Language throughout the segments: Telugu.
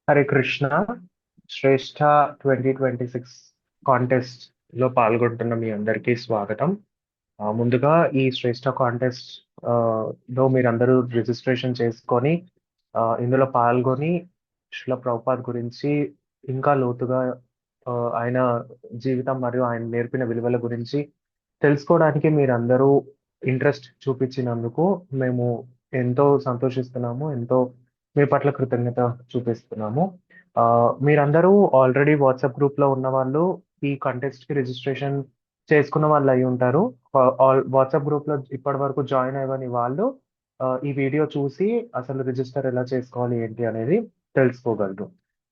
హరే కృష్ణ. శ్రేష్ఠ 2026 కాంటెస్ట్ లో పాల్గొంటున్న మీ అందరికీ స్వాగతం. ముందుగా ఈ శ్రేష్ఠ కాంటెస్ట్ లో మీరందరూ రిజిస్ట్రేషన్ చేసుకొని ఇందులో పాల్గొని శిల ప్రభుపాద్ గురించి ఇంకా లోతుగా ఆయన జీవితం మరియు ఆయన నేర్పిన విలువల గురించి తెలుసుకోవడానికి మీరందరూ ఇంట్రెస్ట్ చూపించినందుకు మేము ఎంతో సంతోషిస్తున్నాము. ఎంతో మీ పట్ల కృతజ్ఞత చూపిస్తున్నాము. ఆ, మీరందరూ ఆల్రెడీ వాట్సాప్ గ్రూప్ లో ఉన్న వాళ్ళు ఈ కంటెస్ట్ కి రిజిస్ట్రేషన్ చేసుకున్న వాళ్ళు అయి ఉంటారు. వాట్సాప్ గ్రూప్ లో ఇప్పటి వరకు జాయిన్ అయ్యని వాళ్ళు ఈ వీడియో చూసి అసలు రిజిస్టర్ ఎలా చేసుకోవాలి ఏంటి అనేది తెలుసుకోగలరు.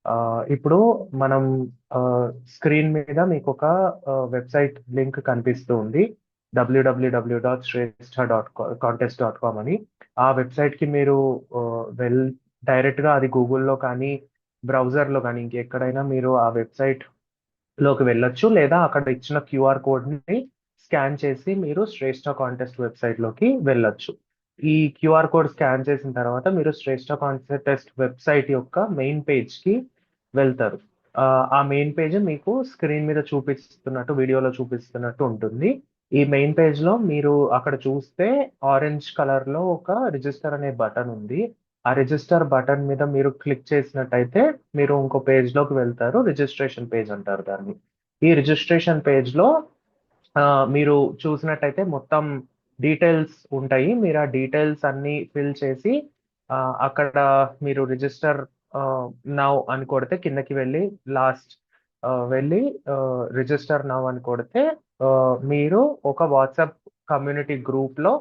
ఆ, ఇప్పుడు మనం స్క్రీన్ మీద మీకు ఒక వెబ్సైట్ లింక్ కనిపిస్తూ ఉంది. www.shrestha.contest.com అని. ఆ వెబ్సైట్ కి మీరు ఆ, వెల్ డైరెక్ట్ గా అది గూగుల్లో కానీ బ్రౌజర్ లో కానీ ఇంకెక్కడైనా మీరు ఆ వెబ్సైట్ లోకి వెళ్ళొచ్చు, లేదా అక్కడ ఇచ్చిన క్యూఆర్ కోడ్ ని స్కాన్ చేసి మీరు శ్రేష్ఠ కాంటెస్ట్ వెబ్సైట్ లోకి వెళ్ళొచ్చు. ఈ క్యూఆర్ కోడ్ స్కాన్ చేసిన తర్వాత మీరు శ్రేష్ఠ కాంటెస్ట్ వెబ్సైట్ యొక్క మెయిన్ పేజ్ కి వెళ్తారు. ఆ ఆ మెయిన్ పేజ్ మీకు స్క్రీన్ మీద చూపిస్తున్నట్టు, వీడియోలో చూపిస్తున్నట్టు ఉంటుంది. ఈ మెయిన్ పేజ్ లో మీరు అక్కడ చూస్తే ఆరెంజ్ కలర్ లో ఒక రిజిస్టర్ అనే బటన్ ఉంది. ఆ రిజిస్టర్ బటన్ మీద మీరు క్లిక్ చేసినట్టయితే మీరు ఇంకో పేజ్ లోకి వెళ్తారు. రిజిస్ట్రేషన్ పేజ్ అంటారు దాన్ని. ఈ రిజిస్ట్రేషన్ పేజ్ లో ఆ, మీరు చూసినట్టయితే మొత్తం డీటెయిల్స్ ఉంటాయి. మీరు ఆ డీటెయిల్స్ అన్ని ఫిల్ చేసి ఆ, అక్కడ మీరు రిజిస్టర్ నౌ అని కొడితే కిందకి వెళ్ళి లాస్ట్ వెళ్ళి రిజిస్టర్ నౌ అని కొడితే ఆ, మీరు ఒక వాట్సాప్ కమ్యూనిటీ గ్రూప్ లో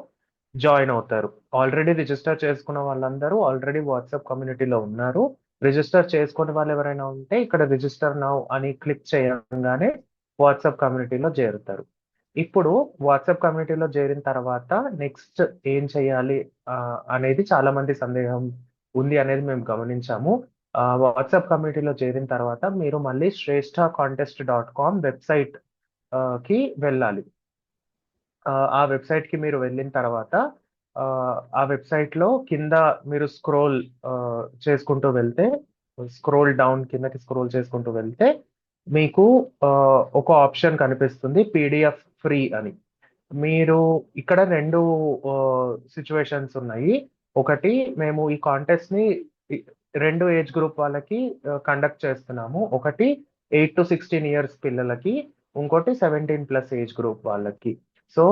జాయిన్ అవుతారు. ఆల్రెడీ రిజిస్టర్ చేసుకున్న వాళ్ళందరూ ఆల్రెడీ వాట్సాప్ కమ్యూనిటీలో ఉన్నారు. రిజిస్టర్ చేసుకునే వాళ్ళు ఎవరైనా ఉంటే ఇక్కడ రిజిస్టర్ నౌ అని క్లిక్ చేయగానే వాట్సాప్ కమ్యూనిటీలో చేరుతారు. ఇప్పుడు వాట్సాప్ కమ్యూనిటీలో చేరిన తర్వాత నెక్స్ట్ ఏం చేయాలి అనేది చాలా మంది సందేహం ఉంది అనేది మేము గమనించాము. వాట్సాప్ కమ్యూనిటీలో చేరిన తర్వాత మీరు మళ్ళీ శ్రేష్ఠ వెబ్సైట్ కి వెళ్ళాలి. ఆ వెబ్సైట్ కి మీరు వెళ్ళిన తర్వాత ఆ, ఆ వెబ్సైట్ లో కింద మీరు స్క్రోల్ చేసుకుంటూ వెళ్తే, స్క్రోల్ డౌన్ కిందకి స్క్రోల్ చేసుకుంటూ వెళ్తే మీకు ఆ, ఒక ఆప్షన్ కనిపిస్తుంది, పీడిఎఫ్ ఫ్రీ అని. మీరు ఇక్కడ రెండు సిచ్యువేషన్స్ ఉన్నాయి. ఒకటి, మేము ఈ కాంటెస్ట్ ని రెండు ఏజ్ గ్రూప్ వాళ్ళకి కండక్ట్ చేస్తున్నాము. ఒకటి 8 to 16 years పిల్లలకి, ఇంకోటి 17+ ఏజ్ గ్రూప్ వాళ్ళకి. సో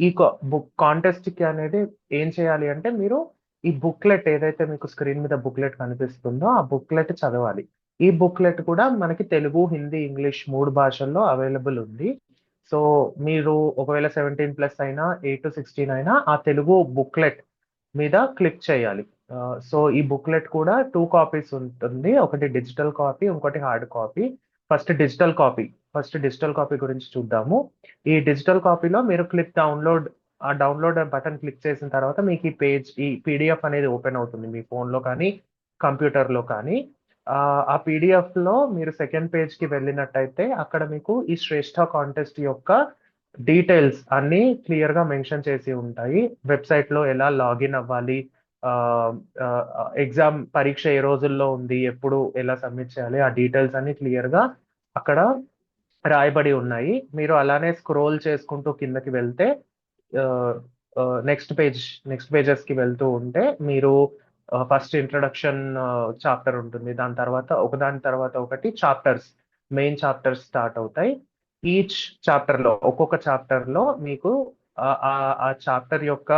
ఈ బుక్ కాంటెస్ట్ కి అనేది ఏం చేయాలి అంటే మీరు ఈ బుక్లెట్ ఏదైతే మీకు స్క్రీన్ మీద బుక్లెట్ కనిపిస్తుందో ఆ బుక్లెట్ చదవాలి. ఈ బుక్లెట్ కూడా మనకి తెలుగు, హిందీ, ఇంగ్లీష్ మూడు భాషల్లో అవైలబుల్ ఉంది. సో మీరు ఒకవేళ 17+ అయినా 8 to 16 అయినా ఆ తెలుగు బుక్లెట్ మీద క్లిక్ చేయాలి. సో ఈ బుక్లెట్ కూడా 2 కాపీస్ ఉంటుంది. ఒకటి డిజిటల్ కాపీ, ఇంకోటి hard copy. First digital copy first digital copy గురించి చూద్దాము. ఈ డిజిటల్ కాపీలో మీరు ఆ డౌన్లోడ్ బటన్ క్లిక్ చేసిన తర్వాత మీకు ఈ పీడిఎఫ్ అనేది ఓపెన్ అవుతుంది మీ ఫోన్లో కానీ కంప్యూటర్లో కానీ. ఆ పీడిఎఫ్ లో మీరు సెకండ్ పేజ్ కి వెళ్ళినట్టయితే అక్కడ మీకు ఈ శ్రేష్ఠ కాంటెస్ట్ యొక్క డీటెయిల్స్ అన్ని క్లియర్ గా మెన్షన్ చేసి ఉంటాయి. వెబ్సైట్ లో ఎలా లాగిన్ అవ్వాలి, ఎగ్జామ్ పరీక్ష ఏ రోజుల్లో ఉంది, ఎప్పుడు ఎలా సబ్మిట్ చేయాలి, ఆ డీటెయిల్స్ అన్ని క్లియర్ గా అక్కడ రాయబడి ఉన్నాయి. మీరు అలానే స్క్రోల్ చేసుకుంటూ కిందకి వెళ్తే నెక్స్ట్ పేజ్ నెక్స్ట్ పేజెస్ కి వెళ్తూ ఉంటే మీరు ఫస్ట్ ఇంట్రడక్షన్ చాప్టర్ ఉంటుంది. దాని తర్వాత ఒకదాని తర్వాత ఒకటి చాప్టర్స్, మెయిన్ చాప్టర్స్ స్టార్ట్ అవుతాయి. ఈచ్ చాప్టర్ లో, ఒక్కొక్క చాప్టర్ లో మీకు ఆ చాప్టర్ యొక్క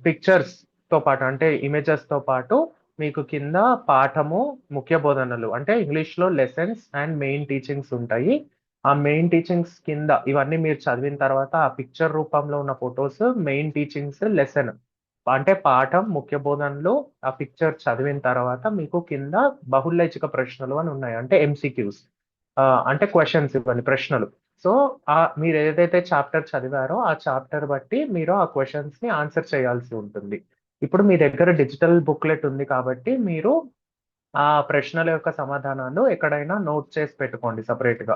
పిక్చర్స్ తో పాటు, అంటే ఇమేజెస్ తో పాటు మీకు కింద పాఠము, ముఖ్య బోధనలు అంటే ఇంగ్లీష్ లో లెసన్స్ అండ్ మెయిన్ టీచింగ్స్ ఉంటాయి. ఆ మెయిన్ టీచింగ్స్ కింద ఇవన్నీ మీరు చదివిన తర్వాత ఆ పిక్చర్ రూపంలో ఉన్న ఫొటోస్ మెయిన్ టీచింగ్స్ లెసన్ అంటే పాఠం, ముఖ్య బోధనలు, ఆ పిక్చర్ చదివిన తర్వాత మీకు కింద బహుళైచ్ఛిక ప్రశ్నలు అని ఉన్నాయి, అంటే ఎంసీక్యూస్. అంటే క్వశ్చన్స్, ఇవ్వండి ప్రశ్నలు. సో మీరు ఏదైతే చాప్టర్ చదివారో ఆ చాప్టర్ బట్టి మీరు ఆ క్వశ్చన్స్ ని ఆన్సర్ చేయాల్సి ఉంటుంది. ఇప్పుడు మీ దగ్గర డిజిటల్ బుక్లెట్ ఉంది కాబట్టి మీరు ఆ ప్రశ్నల యొక్క సమాధానాలు ఎక్కడైనా నోట్ చేసి పెట్టుకోండి సపరేట్ గా.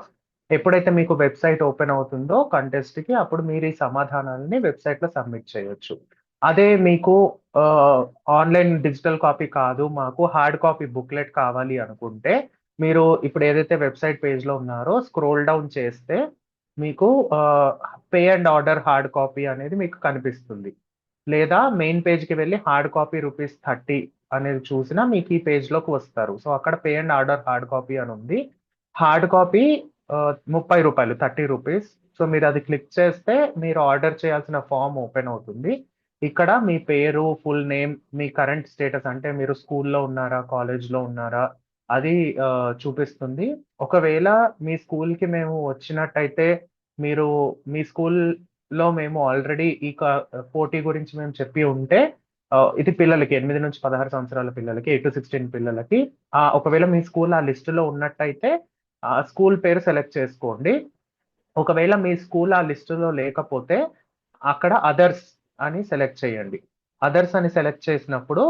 ఎప్పుడైతే మీకు వెబ్సైట్ ఓపెన్ అవుతుందో కంటెస్ట్ కి, అప్పుడు మీరు ఈ సమాధానాలని వెబ్సైట్ లో సబ్మిట్ చేయొచ్చు. అదే మీకు ఆన్లైన్ డిజిటల్ కాపీ కాదు, మాకు హార్డ్ కాపీ బుక్లెట్ కావాలి అనుకుంటే, మీరు ఇప్పుడు ఏదైతే వెబ్సైట్ పేజ్లో ఉన్నారో స్క్రోల్ డౌన్ చేస్తే మీకు pay and order hard copy అనేది మీకు కనిపిస్తుంది. లేదా మెయిన్ పేజ్కి వెళ్ళి హార్డ్ కాపీ రూపీస్ 30 అనేది చూసినా మీకు ఈ పేజ్లోకి వస్తారు. సో అక్కడ pay and order hard copy అని ఉంది. హార్డ్ కాపీ రూ. 30 రూపీస్. సో మీరు అది క్లిక్ చేస్తే మీరు ఆర్డర్ చేయాల్సిన ఫామ్ ఓపెన్ అవుతుంది. ఇక్కడ మీ పేరు, ఫుల్ నేమ్, మీ కరెంట్ స్టేటస్ అంటే మీరు స్కూల్లో ఉన్నారా, కాలేజ్లో ఉన్నారా అది చూపిస్తుంది. ఒకవేళ మీ స్కూల్కి మేము వచ్చినట్టయితే మీరు మీ స్కూల్లో మేము ఆల్రెడీ పోటీ గురించి మేము చెప్పి ఉంటే ఇది పిల్లలకి 8 నుంచి 16 సంవత్సరాల పిల్లలకి, 8 to 16 పిల్లలకి. ఒకవేళ మీ స్కూల్ ఆ లిస్టులో ఉన్నట్టయితే స్కూల్ పేరు సెలెక్ట్ చేసుకోండి. ఒకవేళ మీ స్కూల్ ఆ లిస్టులో లేకపోతే అక్కడ అదర్స్ అని సెలెక్ట్ చేయండి. అదర్స్ అని సెలెక్ట్ చేసినప్పుడు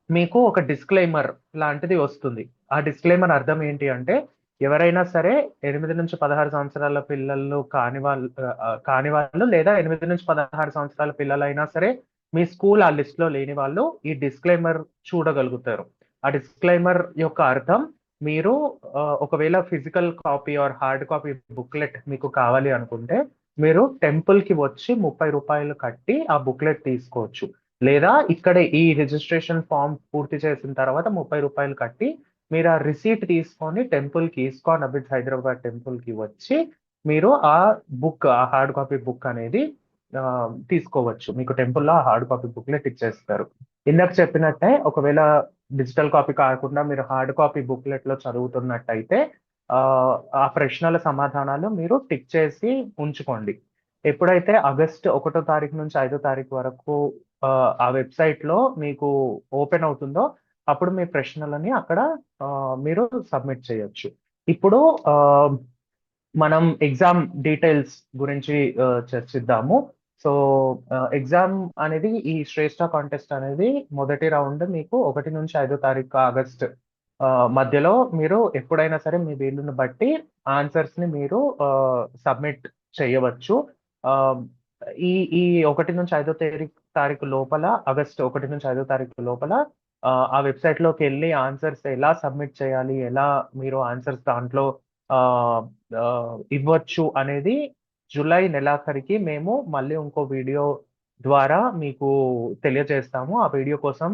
మీకు ఒక డిస్క్లైమర్ లాంటిది వస్తుంది. ఆ డిస్క్లైమర్ అర్థం ఏంటి అంటే, ఎవరైనా సరే 8 నుంచి 16 సంవత్సరాల పిల్లలు కాని వాళ్ళు లేదా 8 నుంచి 16 సంవత్సరాల పిల్లలైనా సరే మీ స్కూల్ ఆ లిస్ట్‌లో లేని వాళ్ళు ఈ డిస్క్లైమర్ చూడగలుగుతారు. ఆ డిస్క్లైమర్ యొక్క అర్థం మీరు ఒకవేళ physical copy or hard copy booklet మీకు కావాలి అనుకుంటే, మీరు టెంపుల్‌కి వచ్చి రూ. 30 కట్టి ఆ బుక్లెట్ తీసుకోవచ్చు. లేదా ఇక్కడే ఈ రిజిస్ట్రేషన్ ఫార్మ్ పూర్తి చేసిన తర్వాత రూ. 30 కట్టి మీరు ఆ రిసీట్ తీసుకొని టెంపుల్‌కి, ఇస్కాన్ అబిడ్స్ హైదరాబాద్ టెంపుల్‌కి వచ్చి మీరు ఆ ఆ హార్డ్ కాపీ బుక్ అనేది తీసుకోవచ్చు. మీకు టెంపుల్‌లో ఆ హార్డ్ కాపీ బుక్‌లెట్ ఇచ్చేస్తారు. ఇందాక చెప్పినట్టే ఒకవేళ డిజిటల్ కాపీ కాకుండా మీరు హార్డ్ కాపీ బుక్‌లెట్‌లో చదువుతున్నట్టయితే ఆ ప్రశ్నల సమాధానాలు మీరు టిక్ చేసి ఉంచుకోండి. ఎప్పుడైతే ఆగస్ట్ 1 తారీఖు నుంచి 5 తారీఖు వరకు ఆ వెబ్‌సైట్‌లో మీకు ఓపెన్ అవుతుందో, అప్పుడు మీ ప్రశ్నలని అక్కడ మీరు సబ్మిట్ చేయొచ్చు. ఇప్పుడు ఆహ్, మనం ఎగ్జామ్ డీటెయిల్స్ గురించి చర్చిద్దాము. సో, ఎగ్జామ్ అనేది ఈ శ్రేష్ఠ కాంటెస్ట్ అనేది మొదటి రౌండ్ మీకు 1 నుంచి 5 తారీఖు ఆగస్ట్ మధ్యలో మీరు ఎప్పుడైనా సరే మీ వీలుని బట్టి ఆన్సర్స్‌ని మీరు సబ్మిట్ చేయవచ్చు. ఆహ్, ఈ ఈ 1 నుంచి 5 తారీఖు లోపల ఆగస్ట్ 1 నుంచి 5 తారీఖు లోపల ఆ వెబ్‌సైట్‌లోకెళ్ళి ఆన్సర్స్ ఎలా సబ్మిట్ చేయాలి? ఎలా మీరు ఆన్సర్స్ దాంట్లో ఆహ్, ఇవ్వచ్చు అనేది జులై నెలాఖరికి మేము మళ్ళీ ఇంకో వీడియో ద్వారా మీకు తెలియజేస్తాము. ఆ వీడియో కోసం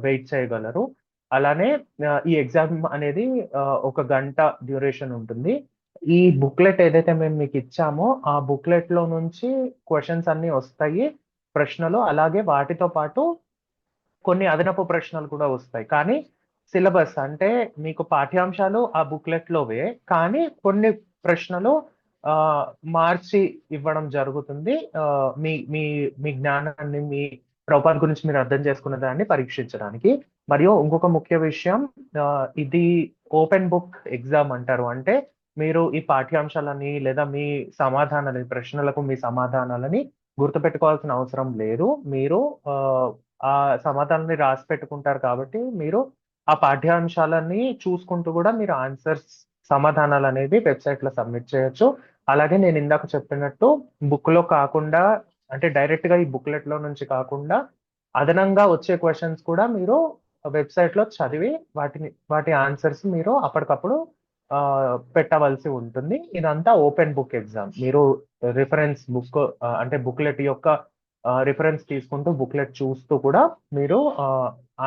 వెయిట్ చేయగలరు. అలానే ఈ ఎగ్జామ్ అనేది ఒక గంట డ్యూరేషన్ ఉంటుంది. ఈ బుక్లెట్ ఏదైతే మేము మీకిచ్చామో, ఆ బుక్లెట్‌లో నుంచి క్వెషన్స్ అన్నీ వస్తాయి. ప్రశ్నలు అలాగే వాటితో పాటు కొన్ని అదనపు ప్రశ్నలు కూడా వస్తాయి. కానీ సిలబస్ అంటే మీకు పాఠ్యాంశాలు ఆ బుక్‌లెట్‌లోవే. కానీ కొన్ని ప్రశ్నలు ఆహ్, మార్చి ఇవ్వడం జరుగుతుంది. మీ మీ మీ జ్ఞానాన్ని, మీ రూపాన్ని గురించి మీరు అర్థం చేసుకున్న దాన్ని పరీక్షించడానికి. మరియు ఇంకొక ముఖ్య విషయం ఇది ఓపెన్ బుక్ ఎగ్జామ్ అంటారు. అంటే మీరు ఈ పాఠ్యాంశాలని లేదా మీ సమాధానాలని ప్రశ్నలకు మీ సమాధానాలని గుర్తుపెట్టుకోవాల్సిన అవసరం లేదు. మీరు ఆహ్, ఆ సమాధానాన్ని రాసి పెట్టుకుంటారు కాబట్టి, మీరు ఆ పాఠ్యాంశాలన్నీ చూసుకుంటూ గూడా మీరు సమాధానాలనేవి వెబ్‌సైట్‌లో సబ్మిట్ చేయొచ్చు. అలాగే నేనిందాక చెప్పినట్టు బుక్‌లో కాకుండా అంటే డైరెక్ట్‌గా ఈ బుక్‌లెట్‌లో నుంచి కాకుండా, అదనంగా వచ్చే క్వెషన్స్ కూడా మీరు వెబ్‌సైట్‌లో చదివి వాటి ఆన్సర్స్ మీరు అప్పటికప్పుడు పెట్టవలసి ఉంటుంది. ఇదంతా ఓపెన్ బుక్ ఎగ్జామ్. మీరు రిఫరెన్స్ బుక్ అంటే బుక్‌లెట్ యొక్క రిఫరెన్స్ తీసుకుంటూ బుక్‌లెట్ చూస్తూ కూడా మీరు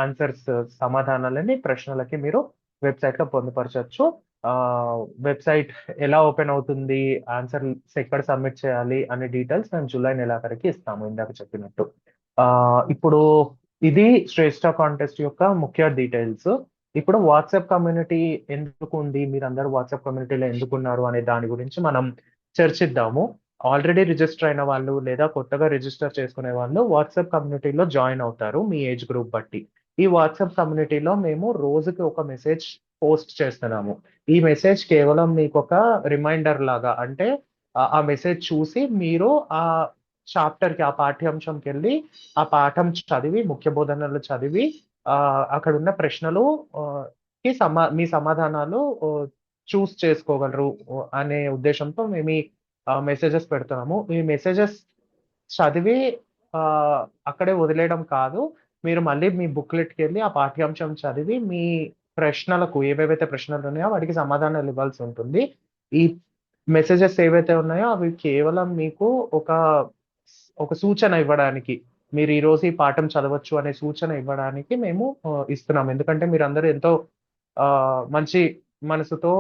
ఆన్సర్స్ సమాధానాలని ప్రశ్నలకి మీరు వెబ్‌సైట్‌లో పొందుపరచొచ్చు. వెబ్‌సైట్ ఎలా ఓపెన్ అవుతుంది? ఆన్సర్స్ ఎక్కడ సబ్మిట్ చేయాలి? అనే డీటెయిల్స్ మేము జులై నెలాఖరికి ఇస్తాము ఇందాక చెప్పినట్టు. ఇప్పుడు ఇది శ్రేష్ఠ కాంటెస్ట్ యొక్క ముఖ్య డీటెయిల్స్. ఇప్పుడు వాట్సాప్ కమ్యూనిటీ ఎందుకుంది? మీరందరూ వాట్సాప్ కమ్యూనిటీలో ఎందుకున్నారు? అనే దాని గురించి మనం చర్చిద్దాము. ఆల్రెడీ రిజిస్టర్ అయిన వాళ్ళు లేదా కొత్తగా రిజిస్టర్ చేసుకునే వాళ్ళు వాట్సాప్ కమ్యూనిటీలో జాయిన్ అవుతారు మీ ఏజ్ గ్రూప్ బట్టి. ఈ వాట్సాప్ కమ్యూనిటీలో మేము రోజుకి ఒక మెసేజ్ పోస్ట్ చేస్తున్నాము. ఈ మెసేజ్ కేవలం మీకొక రిమైండర్ లాగా అంటే ఆ మెసేజ్ చూసి మీరు ఆ చాప్టర్‌కి, ఆ పాఠ్యాంశంకెళ్ళి ఆ పాఠం చదివి, ముఖ్య బోధనలు చదివి అక్కడున్న ప్రశ్నలు మీ సమాధానాలు చేసుకోగలరు అనే ఉద్దేశంతో మేము ఈ మెసేజెస్ పెడుతున్నాము. ఈ మెసేజెస్ చదివి అక్కడే వదిలేయడం కాదు. మీరు మళ్ళీ మీ బుక్‌లెట్‌కెళ్ళి ఆ పాఠ్యాంశం చదివి మీ ప్రశ్నలకు ఏవేవైతే ప్రశ్నలున్నాయో వాటికి సమాధానాలు ఇవ్వాల్సుంటుంది. ఈ మెసేజెస్ ఏవైతే ఉన్నాయో అవి కేవలం మీకు ఒక ఒక సూచన ఇవ్వడానికి, మీరు ఈరోజు ఈ పాఠం చదవచ్చు అనే సూచన ఇవ్వడానికి మేము ఇస్తున్నాం. ఎందుకంటే మీరందరూ ఎంతో మంచి మనసుతో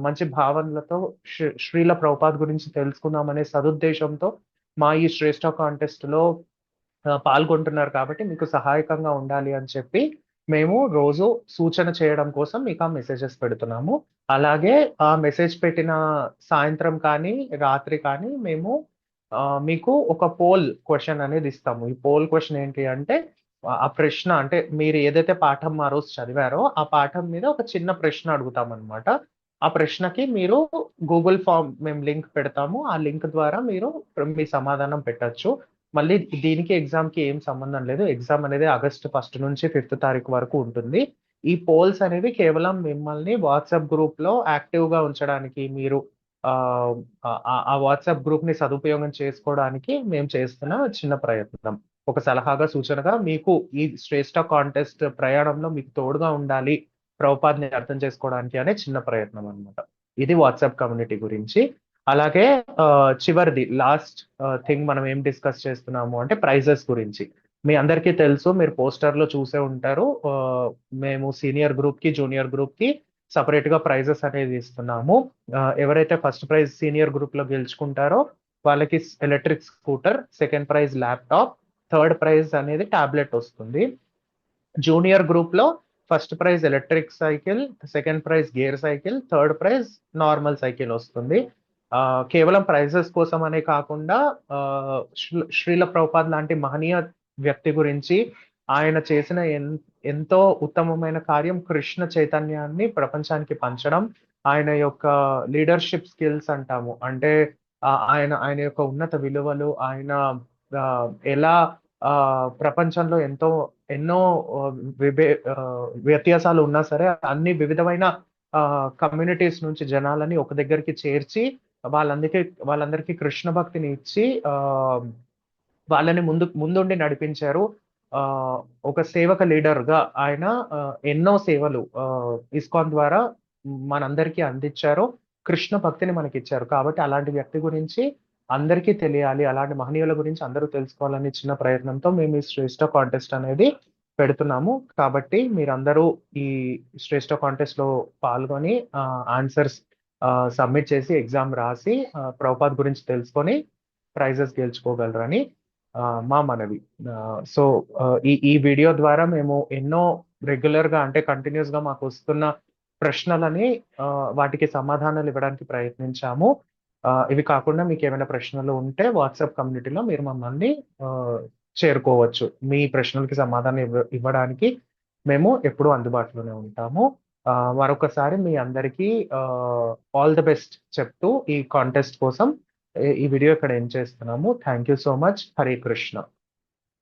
మంచి భావనలతో శ్రీల ప్రభుపాద్ గురించి తెలుసుకుందామనే సదుద్దేశంతో మా ఈ శ్రేష్ఠ కాంటెస్ట్‌లో పాల్గొంటున్నారు కాబట్టి మీకు సహాయకంగా ఉండాలి అని చెప్పి మేము రోజు సూచన చేయడం కోసం మీకు ఆ మెసేజెస్ పెడుతున్నాము. అలాగే ఆ మెసేజ్ పెట్టిన సాయంత్రం కానీ, రాత్రి కానీ మేము మీకు ఒక పోల్ క్వెషన్ అనేది ఇస్తాము. ఈ పోల్ క్వెషన్ ఏంటి అంటే ఆ ప్రశ్న అంటే మీరు ఏదైతే పాఠం ఆ రోజు చదివారో ఆ పాఠం మీద ఒక చిన్న ప్రశ్న అడుగుతామనమాట. ఆ ప్రశ్నకి మీరు గూగుల్ ఫార్మ్ మేము లింక్ పెడతాము. ఆ లింక్ ద్వారా మీరు మీ సమాధానం పెట్టొచ్చు. మళ్ళీ దీనికి ఎగ్జామ్‌కి ఏం సంబంధం లేదు. ఎగ్జామ్ అనేది ఆగస్ట్ 1 నుంచి 5 తారీఖు వరకు ఉంటుంది. ఈ పోల్స్ అనేవి కేవలం మిమ్మల్ని వాట్సాప్ గ్రూప్‌లో యాక్టివ్‌గా ఉంచడానికి, మీరు ఆహ్, ఆ వాట్సాప్ గ్రూప్‌ని సదుపయోగం చేసుకోవడానికి మేము చేస్తున్న చిన్న ప్రయత్నం. ఒక సలహాగా, సూచనగా మీకు ఈ శ్రేష్ఠ కాంటెస్ట్ ప్రయాణంలో మీకు తోడుగా ఉండాలి, ప్రభుపాద్‌ని అర్థం చేసుకోవడానికి అనే చిన్న ప్రయత్నం అన్నమాట. ఇది వాట్సాప్ కమ్యూనిటీ గురించి. అలాగే చివరిది లాస్ట్ థింగ్ మనం ఏం డిస్కస్ చేస్తున్నాము అంటే ప్రైజెస్ గురించి. మీ అందరికీ తెలుసు, మీరు పోస్టర్‌లో చూసే ఉంటారు. మేము సీనియర్ గ్రూప్‌కి, జూనియర్ గ్రూప్‌కి సెపరేట్‌గా ప్రైజెస్ అనేది ఇస్తున్నాము. ఎవరైతే ఫస్ట్ ప్రైజ్ సీనియర్ గ్రూప్‌లో గెలుచుకుంటారో వాళ్ళకి electric scooter, second prize laptop, third prize అనేది టాబ్లెట్ వస్తుంది. జూనియర్ గ్రూప్‌లో first prize electric cycle, second prize gear cycle, third prize normal cycle వస్తుంది. కేవలం ప్రైజెస్ కోసమనే కాకుండా శ్రీల ప్రభుపాద్ లాంటి మహనీయ వ్యక్తి గురించి, ఆయన చేసిన ఎంతో ఉత్తమమైన కార్యం కృష్ణ చైతన్యాన్ని ప్రపంచానికి పంచడం. ఆయన యొక్క లీడర్‌షిప్ స్కిల్స్ అంటాము. అంటే ఆయన ఆయన యొక్క ఉన్నత విలువలు, ఆయన ఎలా ప్రపంచంలో ఎన్నో వ్యత్యాసాలు ఉన్నా సరే అన్ని వివిధమైన కమ్యూనిటీస్ నుంచి జనాలని ఒక దగ్గరికి చేర్చి వాళ్ళందరికీ కృష్ణ భక్తిని ఇచ్చి వాళ్ళని ముందుండి నడిపించారు. ఒక సేవక లీడర్‌గా ఆయన ఎన్నో సేవలు ఇస్కాన్ ద్వారా మనందరికీ అందించారు. కృష్ణ భక్తిని మనకిచ్చారు. కాబట్టి అలాంటి వ్యక్తి గురించి అందరికీ తెలియాలి. అలాంటి మహనీయుల గురించి అందరూ తెలుసుకోవాలనే చిన్న ప్రయత్నంతో మేము ఈ శ్రేష్ఠ కాంటెస్ట్ అనేది పెడుతున్నాము. కాబట్టి మీరందరూ ఈ శ్రేష్ఠ కాంటెస్ట్‌లో పాల్గొని ఆన్సర్స్ సబ్మిట్ చేసి ఎగ్జామ్ రాసి ప్రభుపాద్ గురించి తెలుసుకొని ప్రైజెస్ గెలుచుకోగలరని మా మనవి. సో, ఈ వీడియో ద్వారా మేము ఎన్నో రెగ్యులర్‌గా అంటే కంటిన్యూయస్‌గా మాకొస్తున్న ప్రశ్నలని వాటికి సమాధానాలు ఇవ్వడానికి ప్రయత్నించాము. ఇవి కాకుండా మీకేమైనా ప్రశ్నలు ఉంటే వాట్సాప్ కమ్యూనిటీలో మీరు మమ్మల్ని చేరుకోవచ్చు. మీ ప్రశ్నలకి సమాధానం ఇవ్వడానికి మేము ఎప్పుడూ అందుబాటులోనే ఉంటాము. మరొకసారి మీ అందరికీ ఆల్ ది బెస్ట్ చెప్తూ ఈ కాంటెస్ట్ కోసం ఈ వీడియో ఇక్కడ ఎండ్ చేస్తున్నాము. Thank you so much. Hare Krishna.